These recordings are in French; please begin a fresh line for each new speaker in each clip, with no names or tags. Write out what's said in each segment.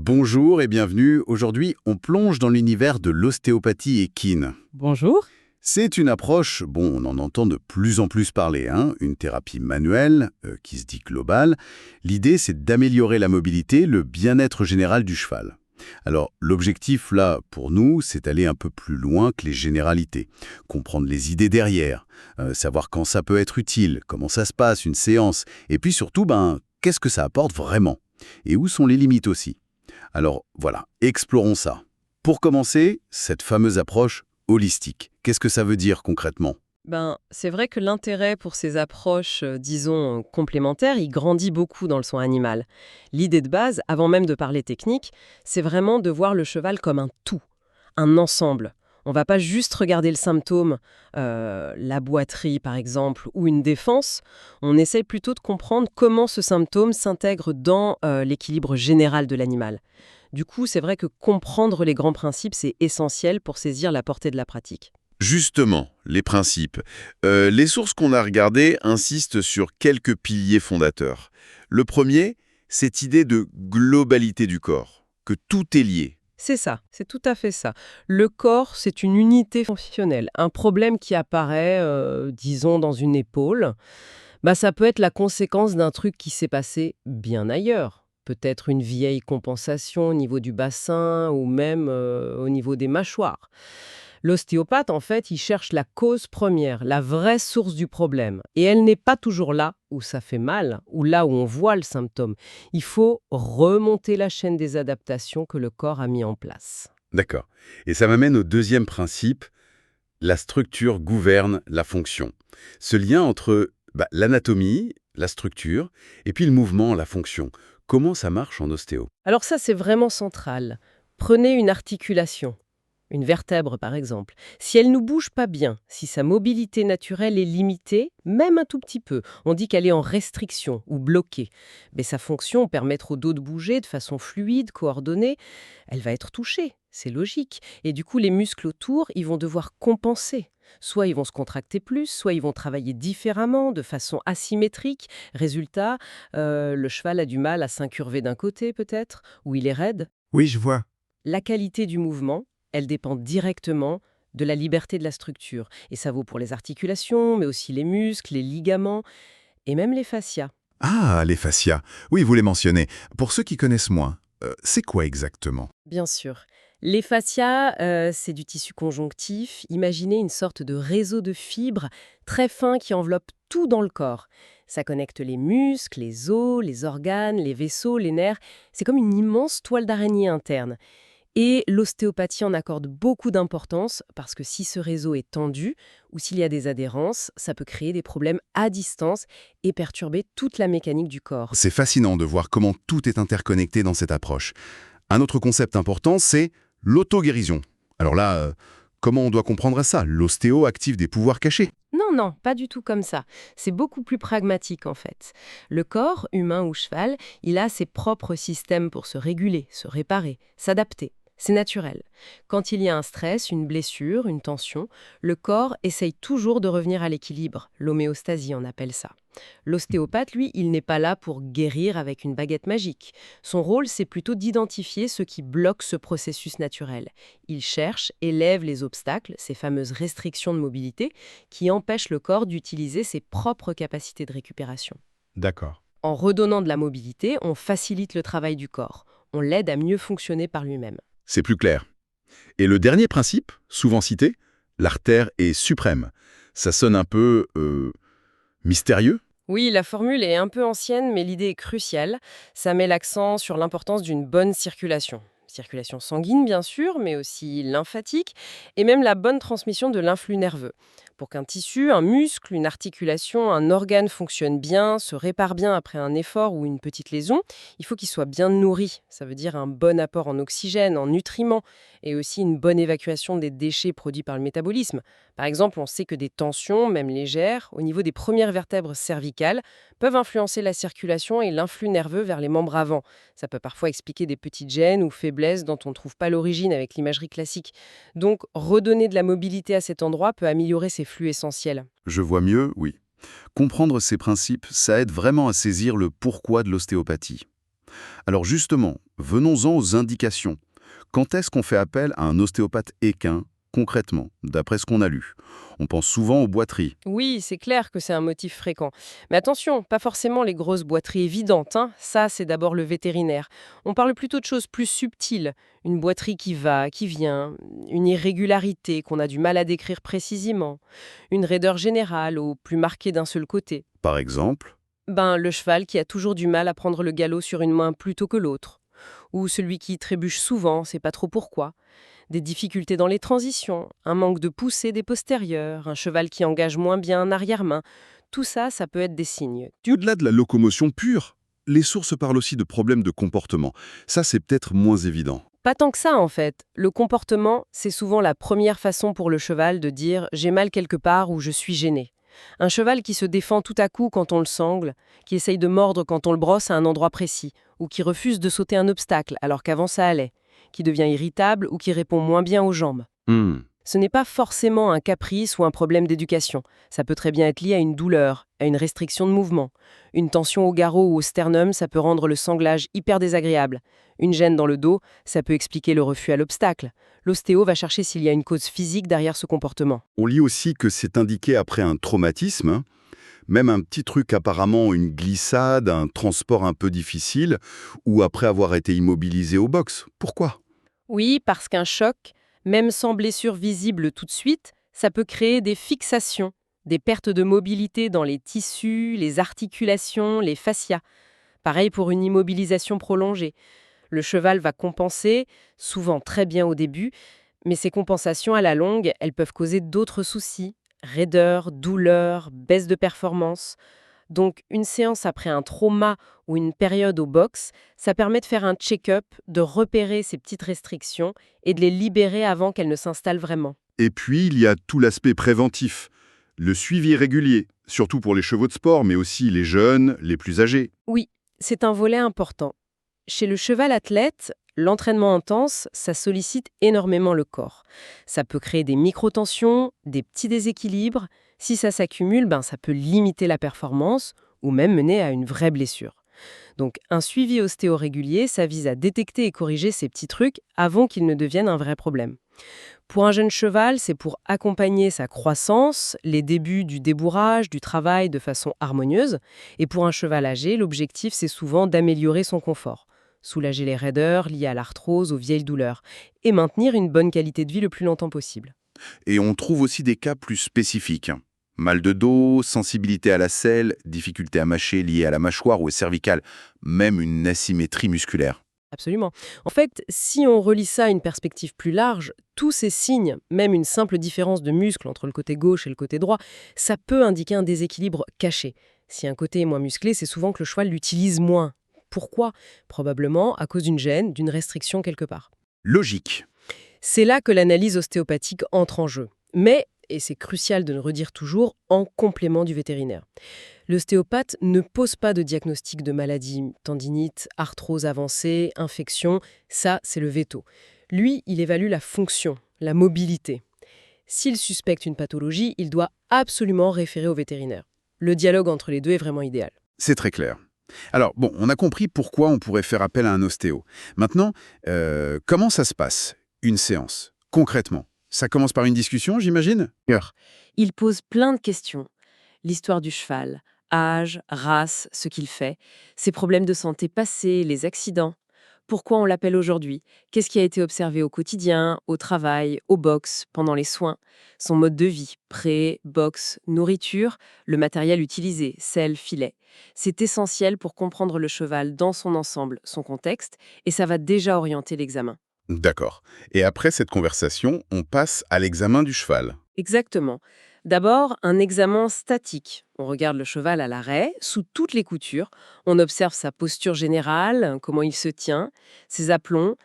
Bonjour et bienvenue. Aujourd'hui, on plonge dans l'univers de l'ostéopathie équine.
Bonjour.
C'est une approche, on en entend de plus en plus parler, une thérapie manuelle qui se dit globale. L'idée, c'est d'améliorer la mobilité, le bien-être général du cheval. Alors, l'objectif, là, pour nous, c'est d'aller un peu plus loin que les généralités. Comprendre les idées derrière, savoir quand ça peut être utile, comment ça se passe, une séance, et puis surtout, qu'est-ce que ça apporte vraiment? Et où sont les limites aussi? Alors voilà, explorons ça. Pour commencer, cette fameuse approche holistique. Qu'est-ce que ça veut dire concrètement?
C'est vrai que l'intérêt pour ces approches, disons, complémentaires, il grandit beaucoup dans le soin animal. L'idée de base, avant même de parler technique, c'est vraiment de voir le cheval comme un tout, un ensemble. On va pas juste regarder le symptôme, la boiterie par exemple, ou une défense. On essaye plutôt de comprendre comment ce symptôme s'intègre dans l'équilibre général de l'animal. Du coup, c'est vrai que comprendre les grands principes, c'est essentiel pour saisir la portée de la pratique.
Justement, les principes. Les sources qu'on a regardées insistent sur quelques piliers fondateurs. Le premier, cette idée de globalité du corps, que tout est lié.
C'est ça, c'est tout à fait ça. Le corps, c'est une unité fonctionnelle. Un problème qui apparaît, disons, dans une épaule, ça peut être la conséquence d'un truc qui s'est passé bien ailleurs. Peut-être une vieille compensation au niveau du bassin ou même au niveau des mâchoires. L'ostéopathe, en fait, il cherche la cause première, la vraie source du problème. Et elle n'est pas toujours là où ça fait mal, ou là où on voit le symptôme. Il faut remonter la chaîne des adaptations que le corps a mis en place.
D'accord. Et ça m'amène au deuxième principe, la structure gouverne la fonction. Ce lien entre l'anatomie, la structure, et puis le mouvement, la fonction. Comment ça marche en ostéo?
Alors ça, c'est vraiment central. Prenez une articulation. Une vertèbre, par exemple. Si elle ne bouge pas bien, si sa mobilité naturelle est limitée, même un tout petit peu, on dit qu'elle est en restriction ou bloquée. Mais sa fonction, permettre au dos de bouger de façon fluide, coordonnée, elle va être touchée. C'est logique. Et du coup, les muscles autour, ils vont devoir compenser. Soit ils vont se contracter plus, soit ils vont travailler différemment, de façon asymétrique. Résultat, le cheval a du mal à s'incurver d'un côté, peut-être, ou il est raide.
Oui, je vois.
La qualité du mouvement, elle dépend directement de la liberté de la structure. Et ça vaut pour les articulations, mais aussi les muscles, les ligaments et même les fascias.
Ah, les fascias. Oui, vous les mentionnez. Pour ceux qui connaissent moins, c'est quoi exactement?
Bien sûr. Les fascias, c'est du tissu conjonctif. Imaginez une sorte de réseau de fibres très fin qui enveloppe tout dans le corps. Ça connecte les muscles, les os, les organes, les vaisseaux, les nerfs. C'est comme une immense toile d'araignée interne. Et l'ostéopathie en accorde beaucoup d'importance parce que si ce réseau est tendu ou s'il y a des adhérences, ça peut créer des problèmes à distance et perturber toute la mécanique du corps.
C'est fascinant de voir comment tout est interconnecté dans cette approche. Un autre concept important, c'est l'auto-guérison. Alors là, comment on doit comprendre ça? L'ostéo active des pouvoirs cachés.
Non, non, pas du tout comme ça. C'est beaucoup plus pragmatique en fait. Le corps, humain ou cheval, il a ses propres systèmes pour se réguler, se réparer, s'adapter. C'est naturel. Quand il y a un stress, une blessure, une tension, le corps essaye toujours de revenir à l'équilibre. L'homéostasie, on appelle ça. L'ostéopathe, lui, il n'est pas là pour guérir avec une baguette magique. Son rôle, c'est plutôt d'identifier ce qui bloque ce processus naturel. Il cherche, élève les obstacles, ces fameuses restrictions de mobilité, qui empêchent le corps d'utiliser ses propres capacités de récupération.
D'accord.
En redonnant de la mobilité, on facilite le travail du corps. On l'aide à mieux fonctionner par lui-même.
C'est plus clair. Et le dernier principe, souvent cité, l'artère est suprême. Ça sonne un peu mystérieux?
Oui, la formule est un peu ancienne, mais l'idée est cruciale. Ça met l'accent sur l'importance d'une bonne circulation. Circulation sanguine, bien sûr, mais aussi lymphatique, et même la bonne transmission de l'influx nerveux. Pour qu'un tissu, un muscle, une articulation, un organe fonctionne bien, se répare bien après un effort ou une petite lésion, il faut qu'il soit bien nourri. Ça veut dire un bon apport en oxygène, en nutriments, et aussi une bonne évacuation des déchets produits par le métabolisme. Par exemple, on sait que des tensions, même légères, au niveau des premières vertèbres cervicales, peuvent influencer la circulation et l'influx nerveux vers les membres avant. Ça peut parfois expliquer des petites gênes ou faiblesses dont on ne trouve pas l'origine avec l'imagerie classique. Donc, redonner de la mobilité à cet endroit peut améliorer ces flux essentiels.
Je vois mieux, oui. Comprendre ces principes, ça aide vraiment à saisir le pourquoi de l'ostéopathie. Alors justement, venons-en aux indications. Quand est-ce qu'on fait appel à un ostéopathe équin, concrètement, d'après ce qu'on a lu? On pense souvent aux boiteries.
Oui, c'est clair que c'est un motif fréquent. Mais attention, pas forcément les grosses boiteries évidentes, hein. Ça, c'est d'abord le vétérinaire. On parle plutôt de choses plus subtiles. Une boiterie qui va, qui vient, une irrégularité qu'on a du mal à décrire précisément, une raideur générale ou plus marquée d'un seul côté.
Par exemple,
Le cheval qui a toujours du mal à prendre le galop sur une main plutôt que l'autre. Ou celui qui trébuche souvent, c'est pas trop pourquoi. Des difficultés dans les transitions, un manque de poussée des postérieurs, un cheval qui engage moins bien un arrière-main. Tout ça, ça peut être des signes.
Au-delà de la locomotion pure, les sources parlent aussi de problèmes de comportement. Ça, c'est peut-être moins évident.
Pas tant que ça, en fait. Le comportement, c'est souvent la première façon pour le cheval de dire « j'ai mal quelque part » ou « je suis gêné ». Un cheval qui se défend tout à coup quand on le sangle, qui essaye de mordre quand on le brosse à un endroit précis, ou qui refuse de sauter un obstacle alors qu'avant ça allait, qui devient irritable ou qui répond moins bien aux jambes. Ce n'est pas forcément un caprice ou un problème d'éducation. Ça peut très bien être lié à une douleur, à une restriction de mouvement. Une tension au garrot ou au sternum, ça peut rendre le sanglage hyper désagréable. Une gêne dans le dos, ça peut expliquer le refus à l'obstacle. L'ostéo va chercher s'il y a une cause physique derrière ce comportement.
on lit aussi que c'est indiqué après un traumatisme, hein. Même un petit truc apparemment, une glissade, un transport un peu difficile, ou après avoir été immobilisé au box. Pourquoi?
Oui, parce qu'un choc, même sans blessure visible tout de suite, ça peut créer des fixations, des pertes de mobilité dans les tissus, les articulations, les fascias. Pareil pour une immobilisation prolongée. Le cheval va compenser, souvent très bien au début, mais ces compensations à la longue, elles peuvent causer d'autres soucis, raideur, douleur, baisse de performance. Donc une séance après un trauma ou une période au box, ça permet de faire un check-up, de repérer ces petites restrictions et de les libérer avant qu'elles ne s'installent vraiment.
Et puis, il y a tout l'aspect préventif. Le suivi régulier, surtout pour les chevaux de sport, mais aussi les jeunes, les plus âgés.
Oui, c'est un volet important. Chez le cheval athlète, l'entraînement intense, ça sollicite énormément le corps. Ça peut créer des microtensions, des petits déséquilibres. Si ça s'accumule, ça peut limiter la performance ou même mener à une vraie blessure. Donc un suivi ostéo régulier, ça vise à détecter et corriger ces petits trucs avant qu'ils ne deviennent un vrai problème. Pour un jeune cheval, c'est pour accompagner sa croissance, les débuts du débourrage, du travail de façon harmonieuse. Et pour un cheval âgé, l'objectif, c'est souvent d'améliorer son confort, soulager les raideurs liées à l'arthrose, aux vieilles douleurs, et maintenir une bonne qualité de vie le plus longtemps possible.
Et on trouve aussi des cas plus spécifiques. Mal de dos, sensibilité à la selle, difficulté à mâcher liée à la mâchoire ou au cervical, même une asymétrie musculaire.
Absolument. En fait, si on relie ça à une perspective plus large, tous ces signes, même une simple différence de muscle entre le côté gauche et le côté droit, ça peut indiquer un déséquilibre caché. Si un côté est moins musclé, c'est souvent que le cheval l'utilise moins. Pourquoi? Probablement à cause d'une gêne, d'une restriction quelque part.
Logique.
C'est là que l'analyse ostéopathique entre en jeu. Mais, et c'est crucial de le redire toujours, en complément du vétérinaire. L'ostéopathe ne pose pas de diagnostic de maladie, tendinite, arthrose avancée, infection, ça c'est le véto. Lui, il évalue la fonction, la mobilité. S'il suspecte une pathologie, il doit absolument référer au vétérinaire. Le dialogue entre les deux est vraiment idéal.
C'est très clair. Alors, bon, on a compris pourquoi on pourrait faire appel à un ostéo. Maintenant, comment ça se passe, une séance, concrètement? Ça commence par une discussion, j'imagine?
Il pose plein de questions. L'histoire du cheval, âge, race, ce qu'il fait, ses problèmes de santé passés, les accidents. Pourquoi on l'appelle aujourd'hui? Qu'est-ce qui a été observé au quotidien, au travail, au box, pendant les soins? Son mode de vie, pré, box, nourriture, le matériel utilisé, selle, filet. C'est essentiel pour comprendre le cheval dans son ensemble, son contexte, et ça va déjà orienter l'examen.
D'accord. Et après cette conversation, on passe à l'examen du cheval.
Exactement. D'abord, un examen statique. On regarde le cheval à l'arrêt, sous toutes les coutures. On observe sa posture générale, comment il se tient, ses aplombs,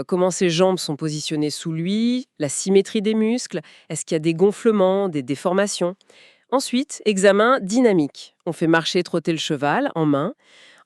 comment ses jambes sont positionnées sous lui, la symétrie des muscles, est-ce qu'il y a des gonflements, des déformations. Ensuite, examen dynamique. On fait marcher, trotter le cheval en main.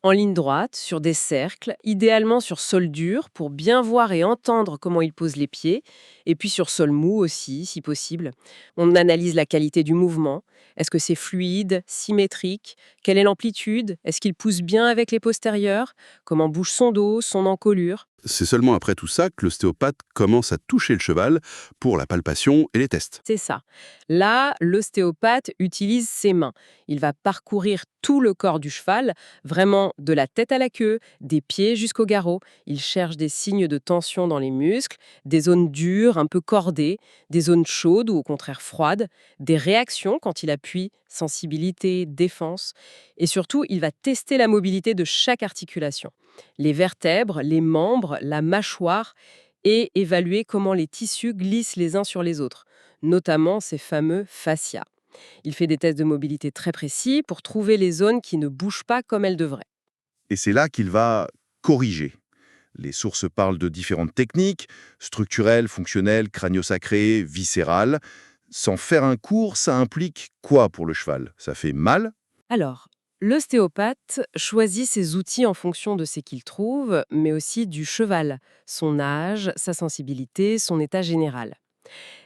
En ligne droite, sur des cercles, idéalement sur sol dur pour bien voir et entendre comment il pose les pieds, et puis sur sol mou aussi, si possible. On analyse la qualité du mouvement. Est-ce que c'est fluide, symétrique? Quelle est l'amplitude? Est-ce qu'il pousse bien avec les postérieurs? Comment bouge son dos, son encolure?
C'est seulement après tout ça que l'ostéopathe commence à toucher le cheval pour la palpation et les tests.
C'est ça. Là, l'ostéopathe utilise ses mains. Il va parcourir tout le corps du cheval, vraiment de la tête à la queue, des pieds jusqu'au garrot. Il cherche des signes de tension dans les muscles, des zones dures, un peu cordées, des zones chaudes ou au contraire froides, des réactions quand il appuie, sensibilité, défense. Et surtout, il va tester la mobilité de chaque articulation. Les vertèbres, les membres, la mâchoire et évaluer comment les tissus glissent les uns sur les autres, notamment ces fameux fascias. Il fait des tests de mobilité très précis pour trouver les zones qui ne bougent pas comme elles devraient.
Et c'est là qu'il va corriger. Les sources parlent de différentes techniques, structurelles, fonctionnelles, crânio-sacrées, viscérales. Sans faire un cours, ça implique quoi pour le cheval? Ça fait mal?
Alors, l'ostéopathe choisit ses outils en fonction de ce qu'il trouve, mais aussi du cheval, son âge, sa sensibilité, son état général.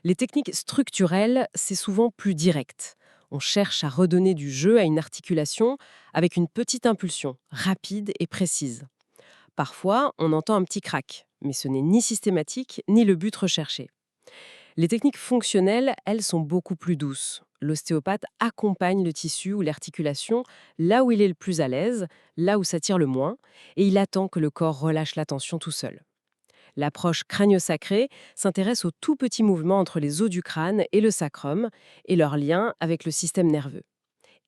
Les techniques structurelles, c'est souvent plus direct. On cherche à redonner du jeu à une articulation avec une petite impulsion, rapide et précise. Parfois, on entend un petit crack, mais ce n'est ni systématique ni le but recherché. Les techniques fonctionnelles, elles, sont beaucoup plus douces. L'ostéopathe accompagne le tissu ou l'articulation là où il est le plus à l'aise, là où ça tire le moins, et il attend que le corps relâche la tension tout seul. L'approche crânio-sacrée s'intéresse aux tout petits mouvements entre les os du crâne et le sacrum et leur lien avec le système nerveux.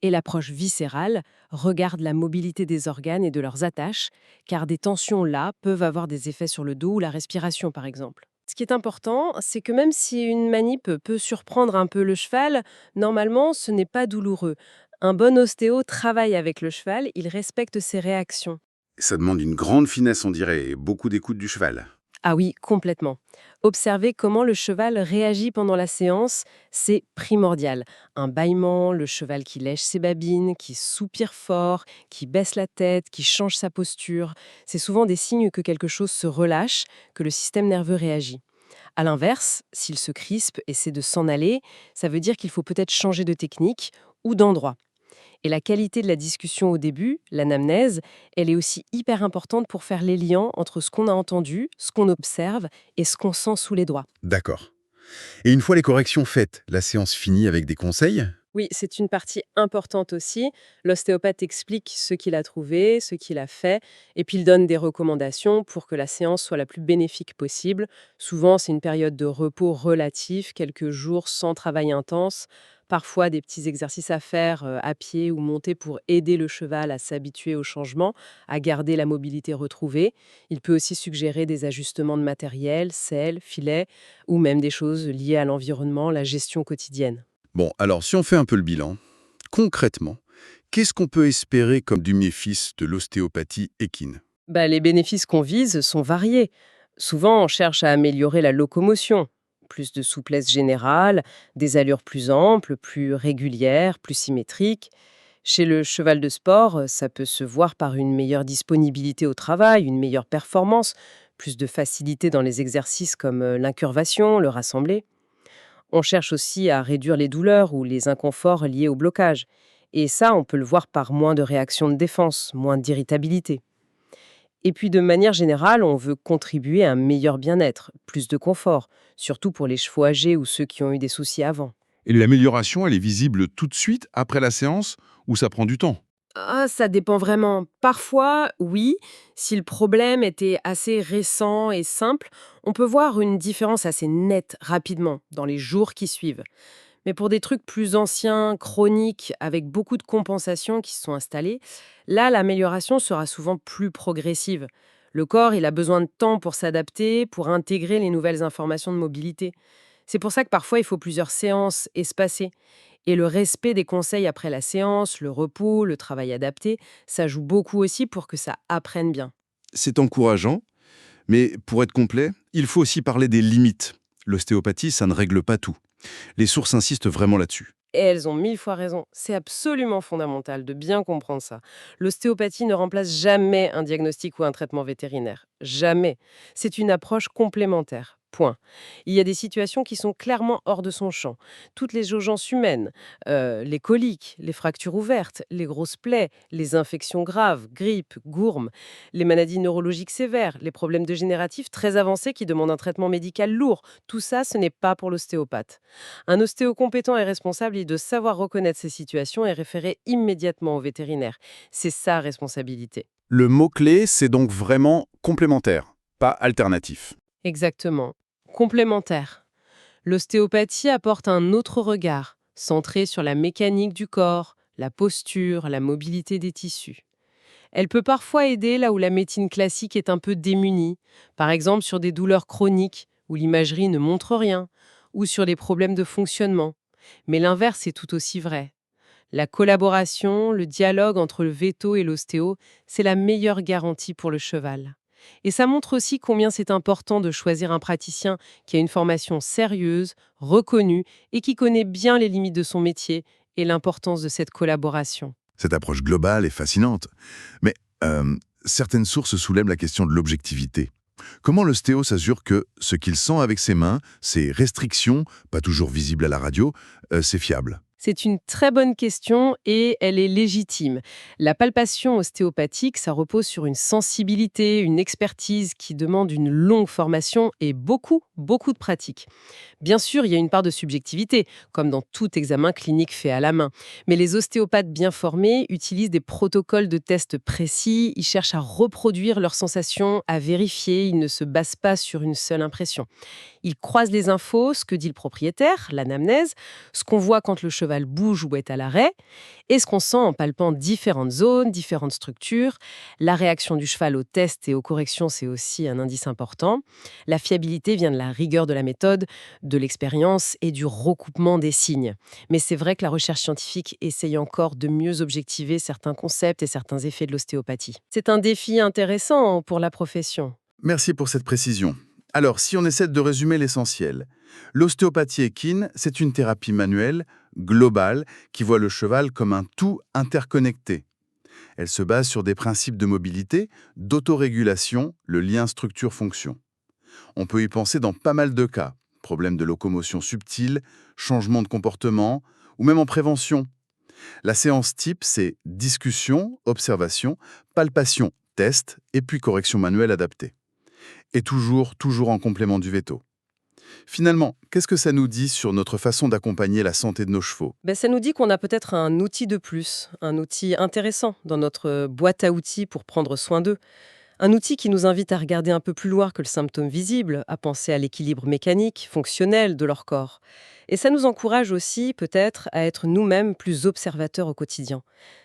Et l'approche viscérale regarde la mobilité des organes et de leurs attaches, car des tensions là peuvent avoir des effets sur le dos ou la respiration par exemple. Ce qui est important, c'est que même si une manip peut surprendre un peu le cheval, normalement ce n'est pas douloureux. Un bon ostéo travaille avec le cheval, il respecte ses réactions.
Ça demande une grande finesse, on dirait, et beaucoup d'écoute du cheval.
Ah oui, complètement. Observer comment le cheval réagit pendant la séance, c'est primordial. Un bâillement, le cheval qui lèche ses babines, qui soupire fort, qui baisse la tête, qui change sa posture, c'est souvent des signes que quelque chose se relâche, que le système nerveux réagit. À l'inverse, s'il se crispe, essaie de s'en aller, ça veut dire qu'il faut peut-être changer de technique ou d'endroit. Et la qualité de la discussion au début, l'anamnèse, elle est aussi hyper importante pour faire les liens entre ce qu'on a entendu, ce qu'on observe et ce qu'on sent sous les doigts.
D'accord. Et une fois les corrections faites, la séance finit avec des conseils?
Oui, c'est une partie importante aussi. L'ostéopathe explique ce qu'il a trouvé, ce qu'il a fait, et puis il donne des recommandations pour que la séance soit la plus bénéfique possible. Souvent, c'est une période de repos relatif, quelques jours sans travail intense, parfois des petits exercices à faire à pied ou monter pour aider le cheval à s'habituer au changement, à garder la mobilité retrouvée. Il peut aussi suggérer des ajustements de matériel, selle, filet, ou même des choses liées à l'environnement, la gestion quotidienne.
Bon, alors si on fait un peu le bilan, concrètement, qu'est-ce qu'on peut espérer comme du bénéfice de l'ostéopathie équine?
Les bénéfices qu'on vise sont variés. Souvent, on cherche à améliorer la locomotion, plus de souplesse générale, des allures plus amples, plus régulières, plus symétriques. Chez le cheval de sport, ça peut se voir par une meilleure disponibilité au travail, une meilleure performance, plus de facilité dans les exercices comme l'incurvation, le rassemblé. On cherche aussi à réduire les douleurs ou les inconforts liés au blocage. Et ça, on peut le voir par moins de réactions de défense, moins d'irritabilité. Et puis, de manière générale, on veut contribuer à un meilleur bien-être, plus de confort, surtout pour les chevaux âgés ou ceux qui ont eu des soucis avant.
Et l'amélioration, elle est visible tout de suite après la séance ou ça prend du temps?
Ah, ça dépend vraiment. Parfois, oui, si le problème était assez récent et simple, on peut voir une différence assez nette rapidement dans les jours qui suivent. Mais pour des trucs plus anciens, chroniques, avec beaucoup de compensations qui se sont installées, là, l'amélioration sera souvent plus progressive. Le corps, il a besoin de temps pour s'adapter, pour intégrer les nouvelles informations de mobilité. C'est pour ça que parfois, il faut plusieurs séances espacées. Et le respect des conseils après la séance, le repos, le travail adapté, ça joue beaucoup aussi pour que ça apprenne bien.
C'est encourageant, mais pour être complet, il faut aussi parler des limites. L'ostéopathie, ça ne règle pas tout. Les sources insistent vraiment là-dessus.
Et elles ont 1000 fois raison. C'est absolument fondamental de bien comprendre ça. L'ostéopathie ne remplace jamais un diagnostic ou un traitement vétérinaire. Jamais. C'est une approche complémentaire. Point. Il y a des situations qui sont clairement hors de son champ. Toutes les urgences humaines, les coliques, les fractures ouvertes, les grosses plaies, les infections graves, grippe, gourme, les maladies neurologiques sévères, les problèmes dégénératifs très avancés qui demandent un traitement médical lourd. Tout ça, ce n'est pas pour l'ostéopathe. Un ostéo compétent et responsable, il doit savoir reconnaître ces situations et référer immédiatement au vétérinaire. C'est sa responsabilité.
Le mot-clé, c'est donc vraiment complémentaire, pas alternatif.
Exactement. Complémentaire. L'ostéopathie apporte un autre regard, centré sur la mécanique du corps, la posture, la mobilité des tissus. Elle peut parfois aider là où la médecine classique est un peu démunie, par exemple sur des douleurs chroniques où l'imagerie ne montre rien, ou sur des problèmes de fonctionnement. Mais l'inverse est tout aussi vrai. La collaboration, le dialogue entre le véto et l'ostéo, c'est la meilleure garantie pour le cheval. Et ça montre aussi combien c'est important de choisir un praticien qui a une formation sérieuse, reconnue et qui connaît bien les limites de son métier et l'importance de cette collaboration.
Cette approche globale est fascinante. Mais certaines sources soulèvent la question de l'objectivité. Comment l'ostéo s'assure que ce qu'il sent avec ses mains, ses restrictions, pas toujours visibles à la radio, c'est fiable?
C'est une très bonne question et elle est légitime. La palpation ostéopathique, ça repose sur une sensibilité, une expertise qui demande une longue formation et beaucoup de pratique. Bien sûr, il y a une part de subjectivité, comme dans tout examen clinique fait à la main. Mais les ostéopathes bien formés utilisent des protocoles de tests précis, ils cherchent à reproduire leurs sensations, à vérifier, ils ne se basent pas sur une seule impression. Ils croisent les infos, ce que dit le propriétaire, l'anamnèse, ce qu'on voit quand le cheval bouge ou est à l'arrêt, et ce qu'on sent en palpant différentes zones, différentes structures. La réaction du cheval aux tests et aux corrections, c'est aussi un indice important. La fiabilité vient de la rigueur de la méthode, de l'expérience et du recoupement des signes. Mais c'est vrai que la recherche scientifique essaye encore de mieux objectiver certains concepts et certains effets de l'ostéopathie. C'est un défi intéressant pour la profession.
Merci pour cette précision. Alors, si on essaie de résumer l'essentiel, l'ostéopathie équine, c'est une thérapie manuelle, globale, qui voit le cheval comme un tout interconnecté. Elle se base sur des principes de mobilité, d'autorégulation, le lien structure-fonction. On peut y penser dans pas mal de cas, problèmes de locomotion subtile, changement de comportement, ou même en prévention. La séance type, c'est discussion, observation, palpation, test, et puis correction manuelle adaptée. Et toujours en complément du veto. Finalement, qu'est-ce que ça nous dit sur notre façon d'accompagner la santé de nos chevaux?
Ça nous dit qu'on a peut-être un outil de plus, un outil intéressant dans notre boîte à outils pour prendre soin d'eux. Un outil qui nous invite à regarder un peu plus loin que le symptôme visible, à penser à l'équilibre mécanique, fonctionnel de leur corps. Et ça nous encourage aussi, peut-être, à être nous-mêmes plus observateurs au quotidien.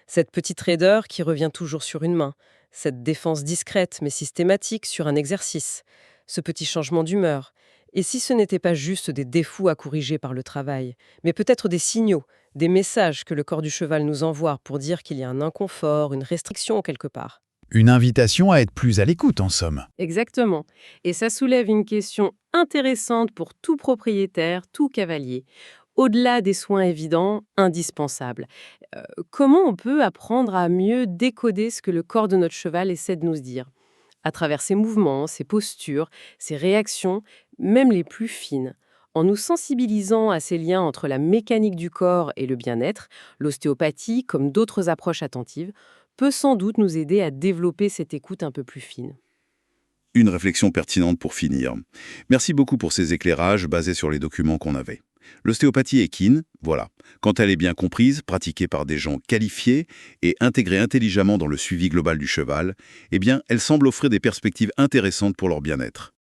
Cette petite raideur qui revient toujours sur une main, cette défense discrète mais systématique sur un exercice, ce petit changement d'humeur. Et si ce n'était pas juste des défauts à corriger par le travail, mais peut-être des signaux, des messages que le corps du cheval nous envoie pour dire qu'il y a un inconfort, une restriction quelque part.
Une invitation à être plus à l'écoute, en somme.
Exactement. Et ça soulève une question intéressante pour tout propriétaire, tout cavalier. Au-delà des soins évidents, indispensables. Comment on peut apprendre à mieux décoder ce que le corps de notre cheval essaie de nous dire? À travers ses mouvements, ses postures, ses réactions, même les plus fines. En nous sensibilisant à ces liens entre la mécanique du corps et le bien-être, l'ostéopathie, comme d'autres approches attentives, peut sans doute nous aider à développer cette écoute un peu plus fine.
Une réflexion pertinente pour finir. Merci beaucoup pour ces éclairages basés sur les documents qu'on avait. L'ostéopathie équine, voilà, quand elle est bien comprise, pratiquée par des gens qualifiés et intégrée intelligemment dans le suivi global du cheval, eh bien, elle semble offrir des perspectives intéressantes pour leur bien-être.